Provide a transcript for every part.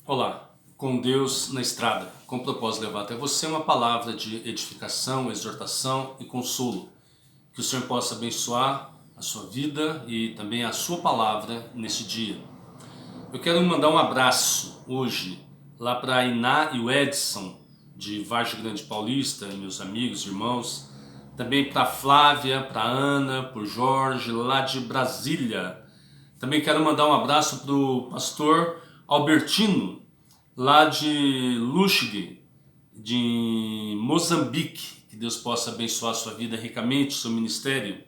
Olá, com Deus na estrada, com o propósito de levar até você uma palavra de edificação, exortação e consolo. Que o Senhor possa abençoar a sua vida e também a sua palavra nesse dia. Eu quero mandar um abraço hoje lá para a Iná e o Edson de Vargem Grande Paulista, meus amigos, irmãos. Também para a Flávia, para a Ana, para o Jorge, lá de Brasília. Também quero mandar um abraço para o pastor Albertino, lá de Luxig, de Moçambique. Que Deus possa abençoar a sua vida ricamente, seu ministério.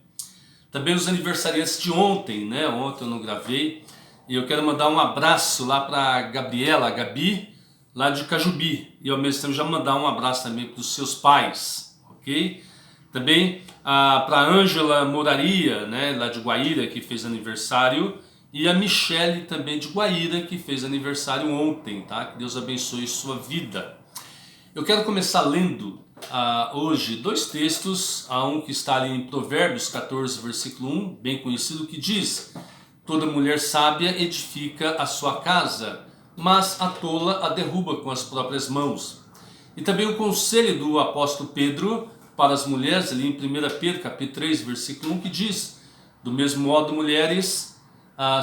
Também os aniversariantes de ontem, né? Ontem eu não gravei. E eu quero mandar um abraço lá para a Gabriela, a Gabi, lá de Cajubi. E ao mesmo tempo já mandar um abraço também para os seus pais, ok? Também para a Ângela Moraria, né, lá de Guaíra, que fez aniversário. E a Michele também de Guaíra, que fez aniversário ontem, tá? Que Deus abençoe sua vida. Eu quero começar lendo hoje dois textos, um que está ali em Provérbios 14, versículo 1, bem conhecido, que diz: toda mulher sábia edifica a sua casa, mas a tola a derruba com as próprias mãos. E também o conselho do apóstolo Pedro para as mulheres, ali em 1 Pedro capítulo 3, versículo 1, que diz: do mesmo modo, mulheres,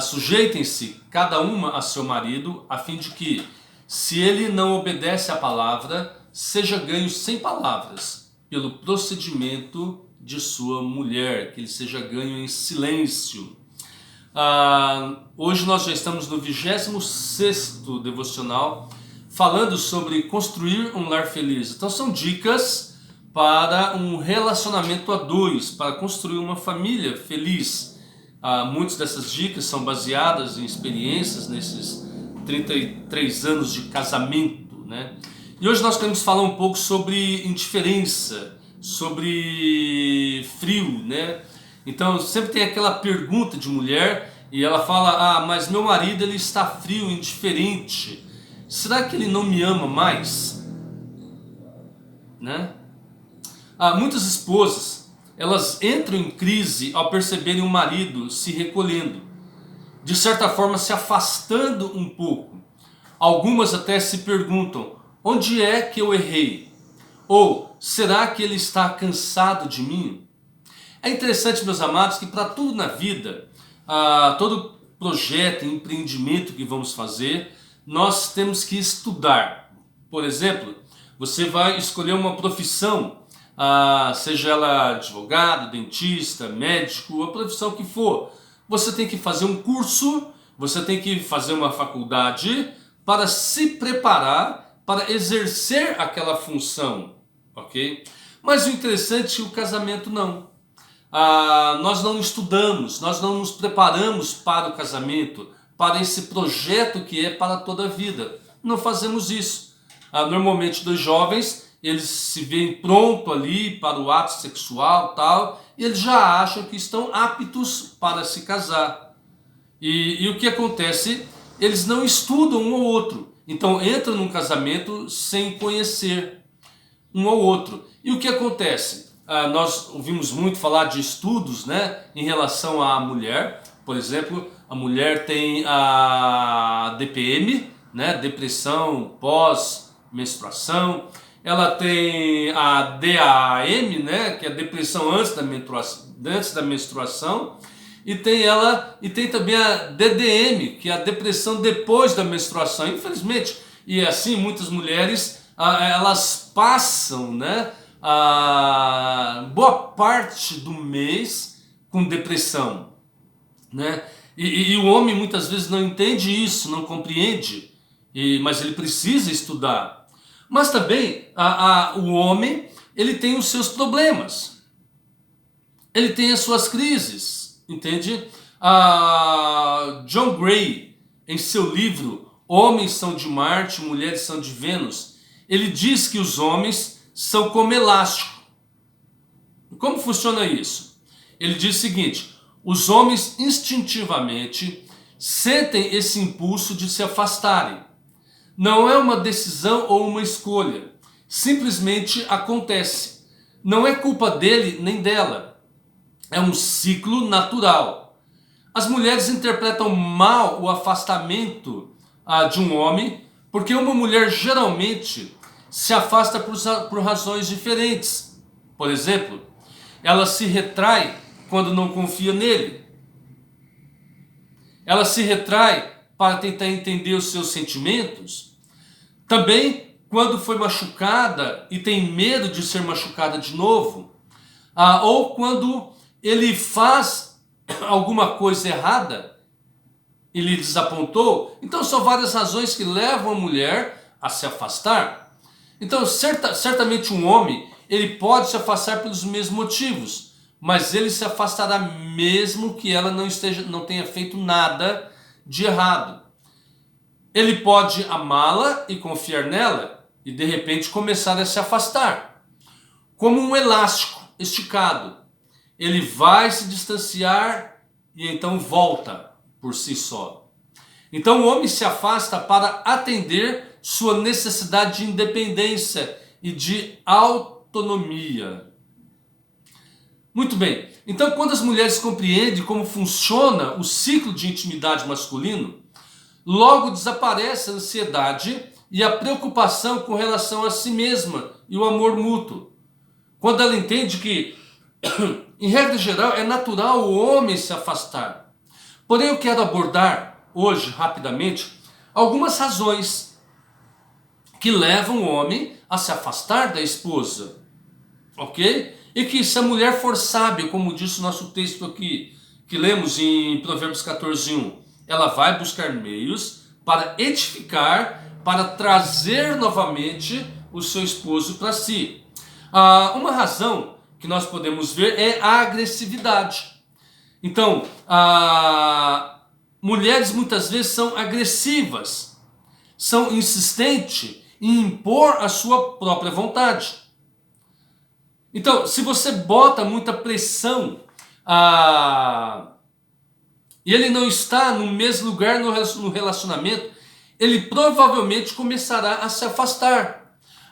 sujeitem-se cada uma a seu marido, a fim de que, se ele não obedece à palavra, seja ganho sem palavras, pelo procedimento de sua mulher, que ele seja ganho em silêncio. Hoje nós já estamos no 26º devocional, falando sobre construir um lar feliz. Então são dicas para um relacionamento a dois, para construir uma família feliz. Muitas dessas dicas são baseadas em experiências nesses 33 anos de casamento, né? E hoje nós queremos falar um pouco sobre indiferença, sobre frio, né? Então sempre tem aquela pergunta de mulher e ela fala: mas meu marido ele está frio, indiferente. Será que ele não me ama mais? Né? Muitas esposas, elas entram em crise ao perceberem o marido se recolhendo, de certa forma se afastando um pouco. Algumas até se perguntam: onde é que eu errei? Ou será que ele está cansado de mim? É interessante, meus amados, que para tudo na vida, todo projeto, empreendimento que vamos fazer, nós temos que estudar. Por exemplo, você vai escolher uma profissão, seja ela advogado, dentista, médico, a profissão que for. Você tem que fazer um curso, você tem que fazer uma faculdade para se preparar para exercer aquela função, ok? Mas o interessante é que o casamento não. Nós não estudamos, nós não nos preparamos para o casamento, para esse projeto que é para toda a vida. Não fazemos isso. Normalmente dos jovens, eles se veem pronto ali para o ato sexual tal, e eles já acham que estão aptos para se casar. E o que acontece? Eles não estudam um ao outro. Então entram num casamento sem conhecer um ao outro. E o que acontece? Nós ouvimos muito falar de estudos, né, em relação à mulher. Por exemplo, a mulher tem a DPM, né, depressão pós-menstruação. Ela tem a DAM, né, que é a depressão antes da menstruação. E tem também a DDM, que é a depressão depois da menstruação. Infelizmente, e assim muitas mulheres elas passam, né, boa parte do mês com depressão, né? E o homem muitas vezes não entende isso, não compreende, mas ele precisa estudar. Mas também o homem, ele tem os seus problemas, ele tem as suas crises, entende? John Gray, em seu livro Homens são de Marte, Mulheres são de Vênus, ele diz que os homens são como elástico. Como funciona isso? Ele diz o seguinte: os homens instintivamente sentem esse impulso de se afastarem. Não é uma decisão ou uma escolha, simplesmente acontece. Não é culpa dele nem dela, é um ciclo natural. As mulheres interpretam mal o afastamento de um homem Porque uma mulher geralmente se afasta por razões diferentes. Por exemplo, ela se retrai quando não confia nele. Ela se retrai para tentar entender os seus sentimentos. Também quando foi machucada e tem medo de ser machucada de novo. Ou quando ele faz alguma coisa errada e lhe desapontou. Então são várias razões que levam a mulher a se afastar. Então certamente um homem, ele pode se afastar pelos mesmos motivos, mas ele se afastará mesmo que ela não tenha feito nada de errado. Ele pode amá-la e confiar nela e de repente começar a se afastar. Como um elástico esticado. Ele vai se distanciar e então volta por si só. Então o homem se afasta para atender sua necessidade de independência e de autonomia. Muito bem, então quando as mulheres compreendem como funciona o ciclo de intimidade masculino, logo desaparece a ansiedade e a preocupação com relação a si mesma e o amor mútuo. Quando ela entende que, em regra geral, é natural o homem se afastar. Porém, eu quero abordar hoje, rapidamente, algumas razões que levam o homem a se afastar da esposa. Ok? E que se a mulher for sábia, como diz o nosso texto aqui, que lemos em Provérbios 14:1, ela vai buscar meios para edificar, para trazer novamente o seu esposo para si. Uma razão que nós podemos ver é a agressividade. Então, mulheres muitas vezes são agressivas, são insistentes em impor a sua própria vontade. Então, se você bota muita pressão e ele não está no mesmo lugar no relacionamento, ele provavelmente começará a se afastar.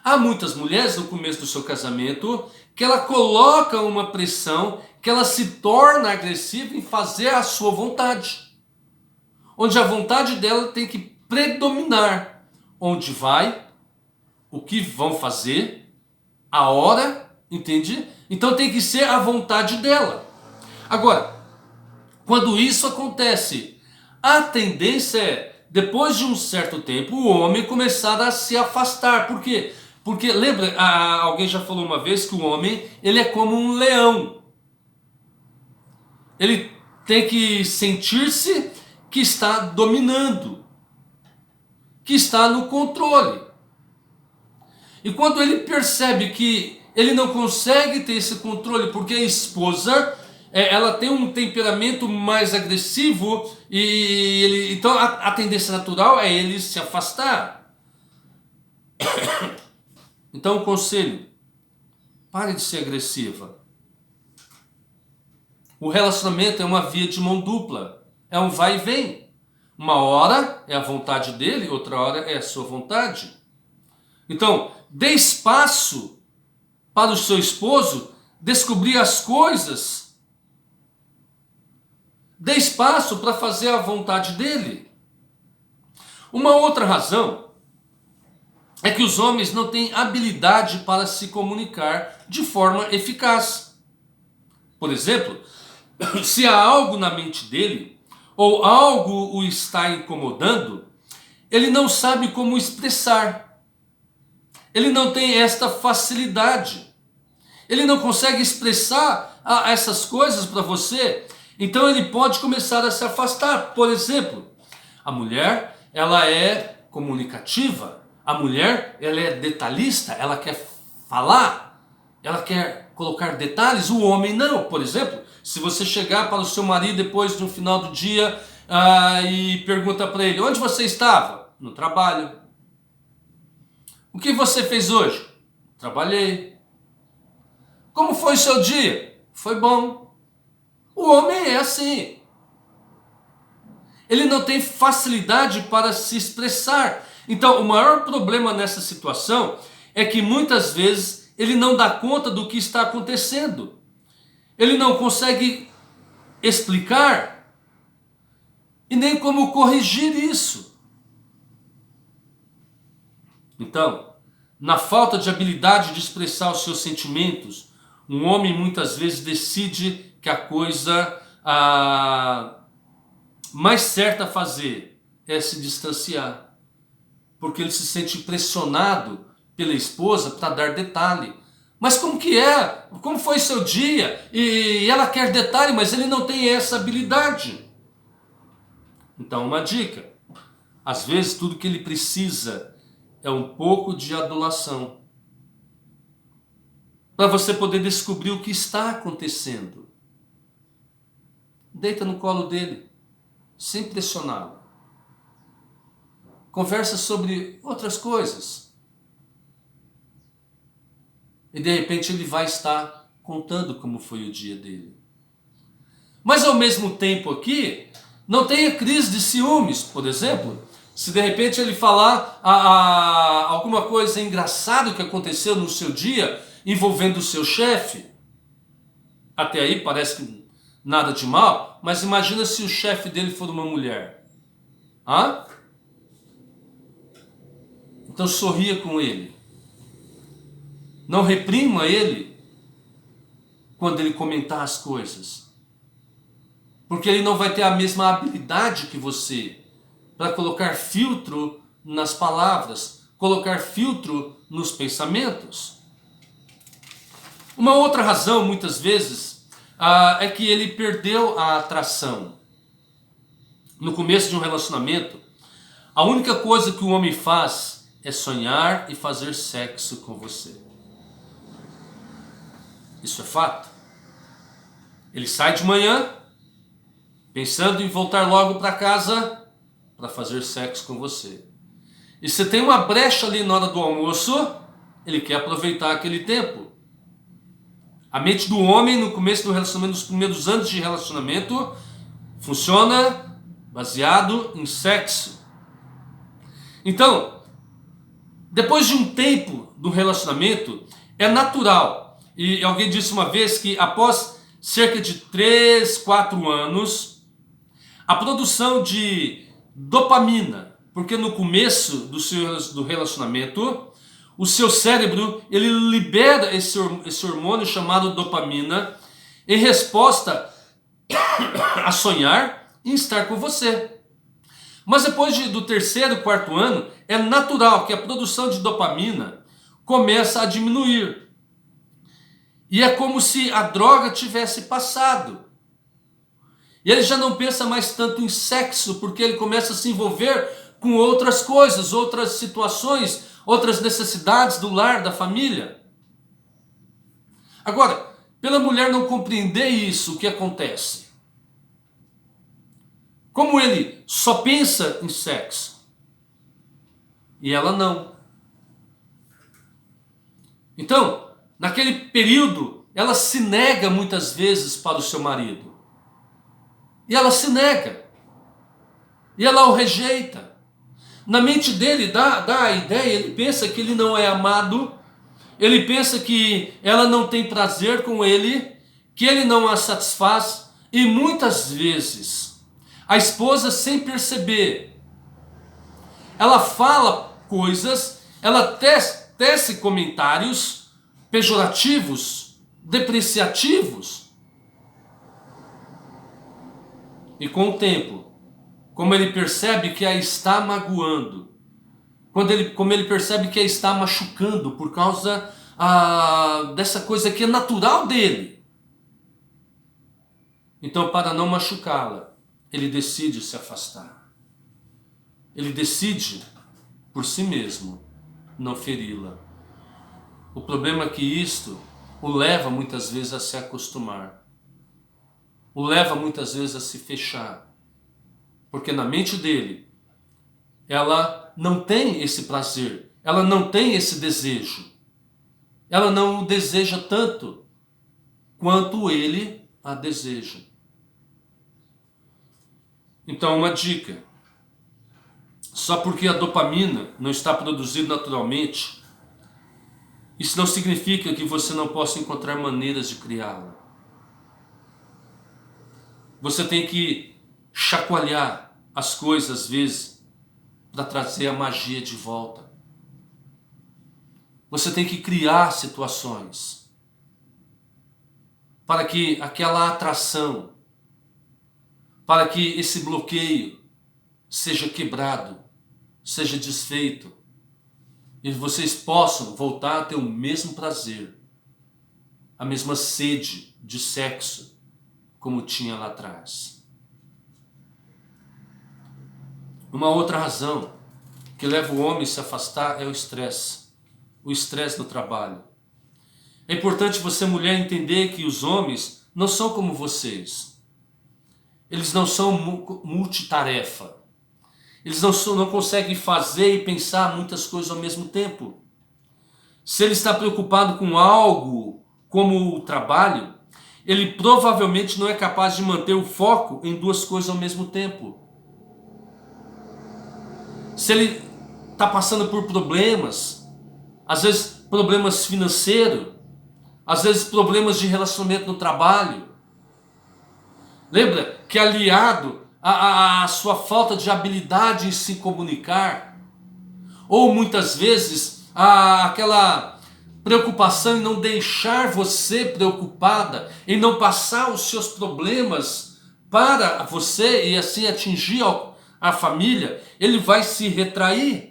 Há muitas mulheres no começo do seu casamento que ela coloca uma pressão, que ela se torna agressiva em fazer a sua vontade. Onde a vontade dela tem que predominar. Onde vai, o que vão fazer, a hora, entende? Então tem que ser a vontade dela. Agora, quando isso acontece, a tendência é, depois de um certo tempo, o homem começar a se afastar. Por quê? Porque, lembra, alguém já falou uma vez que o homem, ele é como um leão. Ele tem que sentir-se que está dominando, que está no controle. E quando ele percebe que ele não consegue ter esse controle porque a esposa, ela tem um temperamento mais agressivo e então a tendência natural é ele se afastar. Então o conselho: pare de ser agressiva. O relacionamento é uma via de mão dupla, é um vai e vem. Uma hora é a vontade dele, outra hora é a sua vontade. Então, dê espaço para o seu esposo descobrir as coisas. Dê espaço para fazer a vontade dele. Uma outra razão é que os homens não têm habilidade para se comunicar de forma eficaz. Por exemplo, se há algo na mente dele, ou algo o está incomodando, ele não sabe como expressar. Ele não tem esta facilidade. Ele não consegue expressar essas coisas para você. Então ele pode começar a se afastar. Por exemplo, a mulher, ela é comunicativa. A mulher, ela é detalhista. Ela quer falar. Ela quer colocar detalhes. O homem não. Por exemplo, se você chegar para o seu marido depois de um final do dia e pergunta para ele: onde você estava? No trabalho. O que você fez hoje? Trabalhei. Como foi o seu dia? Foi bom. O homem é assim. Ele não tem facilidade para se expressar. Então, o maior problema nessa situação é que muitas vezes ele não dá conta do que está acontecendo. Ele não consegue explicar e nem como corrigir isso. Então, na falta de habilidade de expressar os seus sentimentos, um homem muitas vezes decide que a coisa mais certa a fazer é se distanciar. Porque ele se sente pressionado pela esposa para dar detalhe. Mas como que é? Como foi seu dia? E ela quer detalhe, mas ele não tem essa habilidade. Então, uma dica. Às vezes tudo que ele precisa é um pouco de adulação. Para você poder descobrir o que está acontecendo. Deita no colo dele, sem pressioná-lo. Conversa sobre outras coisas. E de repente ele vai estar contando como foi o dia dele. Mas ao mesmo tempo aqui, não tenha crise de ciúmes, por exemplo. Se de repente ele falar alguma coisa engraçada que aconteceu no seu dia, envolvendo o seu chefe, até aí parece que nada de mal, mas imagina se o chefe dele for uma mulher. Hã? Então sorria com ele. Não reprima ele quando ele comentar as coisas. Porque ele não vai ter a mesma habilidade que você para colocar filtro nas palavras, colocar filtro nos pensamentos. Uma outra razão, muitas vezes, é que ele perdeu a atração. No começo de um relacionamento, a única coisa que o homem faz é sonhar e fazer sexo com você. Isso é fato. Ele sai de manhã, pensando em voltar logo para casa para fazer sexo com você. E se tem uma brecha ali na hora do almoço, ele quer aproveitar aquele tempo. A mente do homem no começo do relacionamento, nos primeiros anos de relacionamento, funciona baseado em sexo. Então, depois de um tempo do relacionamento, é natural. E alguém disse uma vez que após cerca de 3, 4 anos, a produção de dopamina, porque no começo do relacionamento, o seu cérebro ele libera esse hormônio chamado dopamina em resposta a sonhar e estar com você. Mas depois do terceiro, quarto ano, é natural que a produção de dopamina começa a diminuir. E é como se a droga tivesse passado. E ele já não pensa mais tanto em sexo, porque ele começa a se envolver com outras coisas, outras situações, outras necessidades do lar, da família. Agora, pela mulher não compreender isso, o que acontece? Como ele só pensa em sexo e ela não. Então, naquele período, ela se nega muitas vezes para o seu marido. E ela se nega. E ela o rejeita. Na mente dele dá a ideia, ele pensa que ele não é amado, ele pensa que ela não tem prazer com ele, que ele não a satisfaz, e muitas vezes a esposa, sem perceber, ela fala coisas, ela tece comentários pejorativos, depreciativos. E com o tempo, como ele percebe que a está magoando, como ele percebe que a está machucando por causa dessa coisa que é natural dele. Então, para não machucá-la, ele decide se afastar. Ele decide, por si mesmo, não feri-la. O problema é que isto o leva muitas vezes a se acostumar. O leva muitas vezes a se fechar. Porque na mente dele, ela não tem esse prazer, ela não tem esse desejo. Ela não o deseja tanto quanto ele a deseja. Então, uma dica. Só porque a dopamina não está produzida naturalmente, isso não significa que você não possa encontrar maneiras de criá-la. Você tem que chacoalhar as coisas às vezes para trazer a magia de volta. Você tem que criar situações para que aquela atração, para que esse bloqueio seja quebrado, seja desfeito, e vocês possam voltar a ter o mesmo prazer, a mesma sede de sexo como tinha lá atrás. Uma outra razão que leva o homem a se afastar é o estresse do trabalho. É importante você, mulher, entender que os homens não são como vocês. Eles não são multitarefa. Eles não conseguem fazer e pensar muitas coisas ao mesmo tempo. Se ele está preocupado com algo como o trabalho, ele provavelmente não é capaz de manter o foco em duas coisas ao mesmo tempo. Se ele está passando por problemas, às vezes problemas financeiros, às vezes problemas de relacionamento no trabalho, lembra que aliado à sua falta de habilidade em se comunicar, ou muitas vezes aquela preocupação em não deixar você preocupada, em não passar os seus problemas para você e assim atingir a família, ele vai se retrair.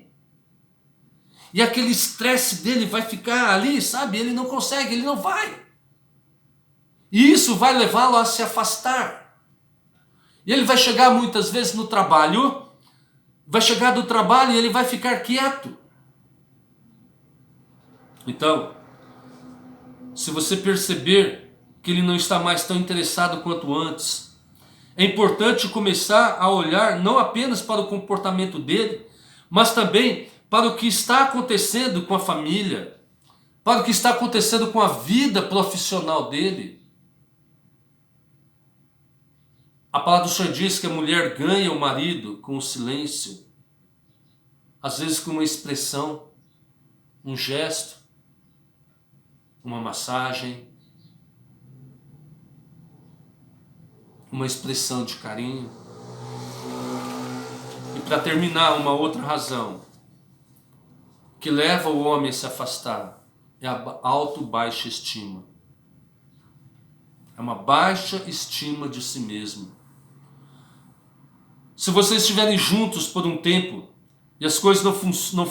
E aquele estresse dele vai ficar ali, sabe? Ele não consegue, ele não vai. E isso vai levá-lo a se afastar. E ele vai chegar muitas vezes no trabalho, vai chegar do trabalho e ele vai ficar quieto. Então, se você perceber que ele não está mais tão interessado quanto antes, é importante começar a olhar não apenas para o comportamento dele, mas também para o que está acontecendo com a família, para o que está acontecendo com a vida profissional dele. A palavra do Senhor diz que a mulher ganha o marido com o silêncio, às vezes com uma expressão, um gesto, uma massagem, uma expressão de carinho. E para terminar, uma outra razão que leva o homem a se afastar é a baixa estima. É uma baixa estima de si mesmo. Se vocês estiverem juntos por um tempo e as coisas não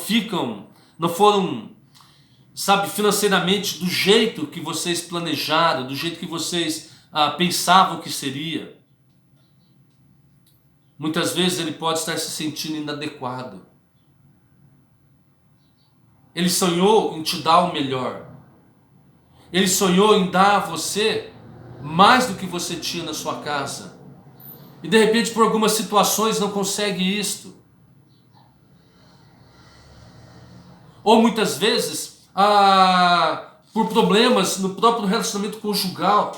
foram, sabe, financeiramente do jeito que vocês planejaram, do jeito que vocês pensavam que seria, muitas vezes ele pode estar se sentindo inadequado. Ele sonhou em te dar o melhor. Ele sonhou em dar a você mais do que você tinha na sua casa. E de repente, por algumas situações, não consegue isto. Ou muitas vezes, por problemas no próprio relacionamento conjugal.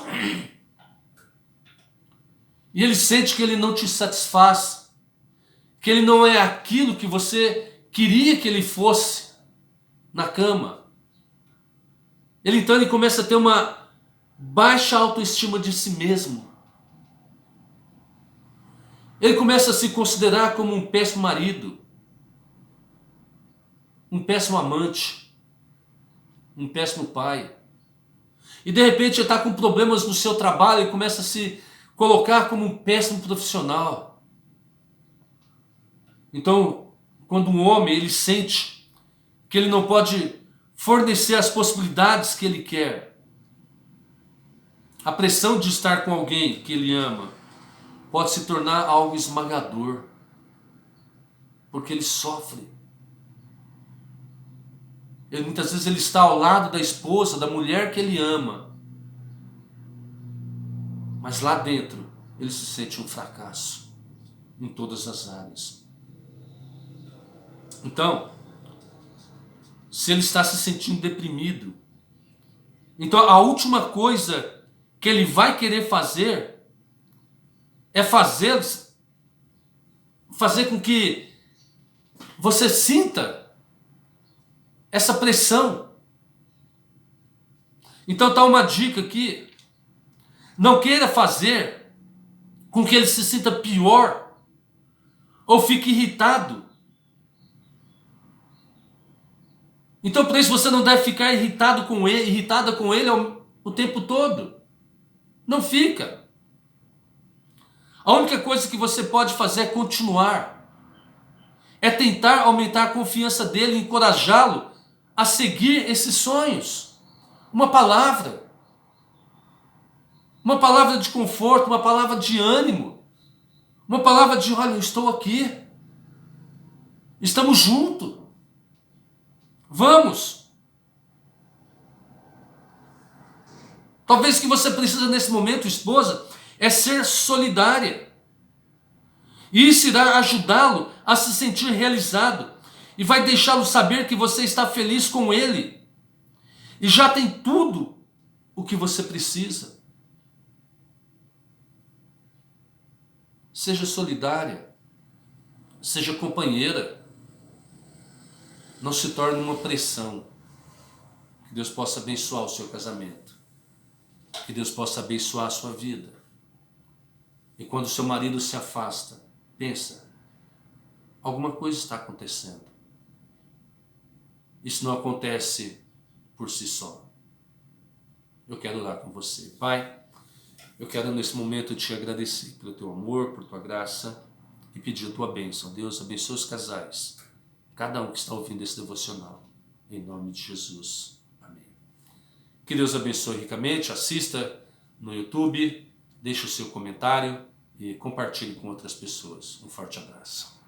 E ele sente que ele não te satisfaz. Que ele não é aquilo que você queria que ele fosse na cama. Então ele começa a ter uma baixa autoestima de si mesmo. Ele começa a se considerar como um péssimo marido, um péssimo amante, um péssimo pai. E de repente ele está com problemas no seu trabalho e começa a se colocar como um péssimo profissional. Então, quando um homem ele sente que ele não pode fornecer as possibilidades que ele quer, a pressão de estar com alguém que ele ama pode se tornar algo esmagador, porque ele sofre. Muitas vezes ele está ao lado da esposa, da mulher que ele ama, mas lá dentro ele se sente um fracasso em todas as áreas. Então, se ele está se sentindo deprimido, então a última coisa que ele vai querer fazer é fazer com que você sinta essa pressão. Então está uma dica aqui. Não queira fazer com que ele se sinta pior ou fique irritado. Então por isso você não deve ficar irritada com ele o tempo todo. Não fica. A única coisa que você pode fazer é continuar. É tentar aumentar a confiança dele, encorajá-lo a seguir esses sonhos. Uma palavra de conforto, uma palavra de ânimo, uma palavra de: olha, eu estou aqui, estamos juntos, vamos. Talvez o que você precisa nesse momento, esposa, é ser solidária. E isso irá ajudá-lo a se sentir realizado e vai deixá-lo saber que você está feliz com ele e já tem tudo o que você precisa. Seja solidária, seja companheira, não se torne uma pressão. Que Deus possa abençoar o seu casamento, que Deus possa abençoar a sua vida. E quando o seu marido se afasta, pensa, alguma coisa está acontecendo. Isso não acontece por si só. Eu quero orar com você. Pai, eu quero nesse momento te agradecer pelo teu amor, por tua graça e pedir a tua bênção. Deus, abençoe os casais, cada um que está ouvindo esse devocional, em nome de Jesus. Amém. Que Deus abençoe ricamente. Assista no YouTube, deixe o seu comentário e compartilhe com outras pessoas. Um forte abraço.